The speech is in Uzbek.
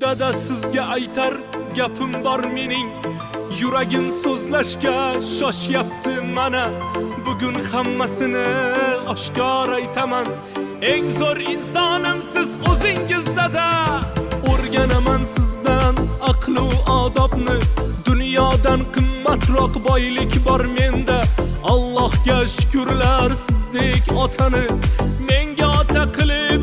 Dada sizga aytar gapim bor mening, yuragim so'zlashga shoshyapti mana. Bugun hammasini oshkor aytaman. Eng zo'r insonim siz o'zingiz dada. O'rganaman sizdan aql va odobni, dunyodan qimmatroq boylik bor menda. Allohga shukrlar sizdek otani menga ota qilib